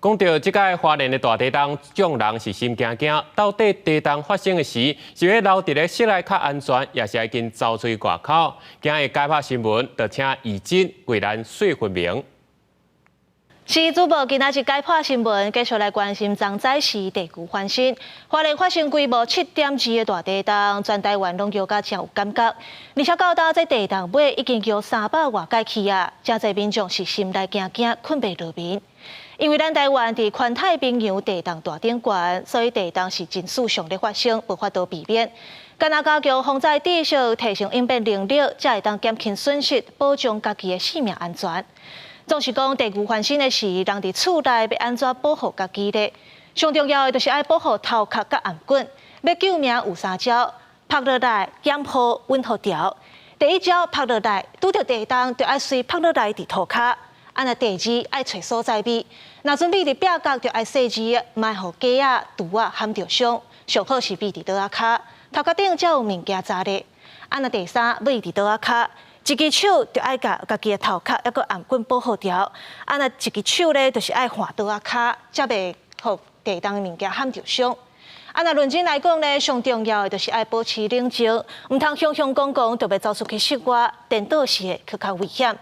讲到即届花莲的大地震，众人是心惊惊。到底地震发生的时，是要留伫咧室内较安全，也是已经走出外口？今日解拍新闻，就请义珍为咱说分明。是主播今仔日解破新闻，继续来关心昨早时地区翻新。花莲发生规模7.2的大地震，全台湾拢摇甲真有感觉。而且到这地震尾已经叫300外届起啊，真侪民众是心内惊惊，困袂落眠。因为咱台湾伫环太平洋地震大顶悬，所以地震是真史上咧发生，无法度避免。干那加强防灾知识，提升应变能力，才会当减轻损失，保障家己的性命安全。总是讲地区翻新的时，人伫厝内要安怎保护家己咧？上重要的就是爱保护头壳甲颔棍。要救命有3招：趴落来、掩护、稳好调。第一招趴落来，拄着地震就爱随趴落来伫涂骹。那第二爱找所在避，若准备伫壁角就爱细致，莫互鸡仔、猪仔喊着伤。上好是避伫倒仔骹，头壳顶才有物件扎咧。那第三要伫倒仔骹。一只手就爱甲家己的头壳抑个颔棍保护掉，那一只手咧就是爱换倒仔骹，才袂互地震的物件喊着伤。那论真来讲咧，上重要的就是爱保持冷静，唔通雄雄讲讲就要走出去室外，颠倒是会去较危险。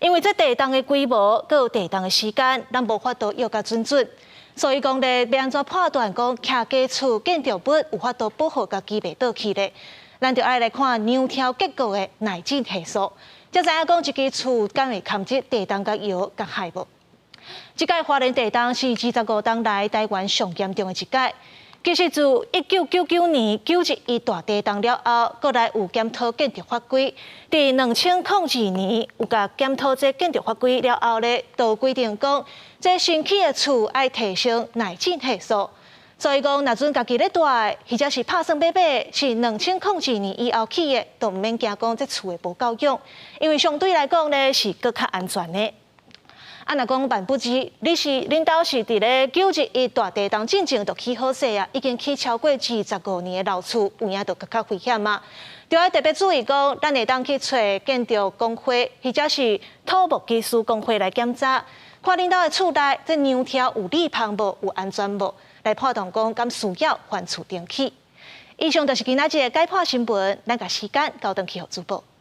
因为这地震的规模，佮有地震的时间，咱无法度约甲准。所以讲咧，要安怎判断讲徛家厝建筑物有法度保护家己袂倒去咧？咱就爱来看牛条结构的耐震系数，才知影讲一支厝敢会堪这地震甲摇甲害无。这届花莲地震是25冬来台湾上严重的一届。其实自1999年9.1大地震了后，过来有检讨建筑法规。伫2002年有甲检讨这建筑法规了后咧，就规定讲，这新起的厝爱提升耐震系数。所以讲，若准家己咧住的，或者是拍算买是2002年以后起的，都唔免惊讲这厝会无够用，因为相对来讲咧是更较安全的。若讲万不知，恁兜是伫咧9.1大地震进前就起好势啊，已经起超过25年的老厝，有影就更较危险啊。就要特别注意讲，咱会当去找建筑工会，或者是土木技师工会来检查，看恁兜的厝内这牛条有立旁无，有安全无。来判断讲，敢需要换厝登记。以上就是今仔日的解破新闻，咱甲时间交转去互主播。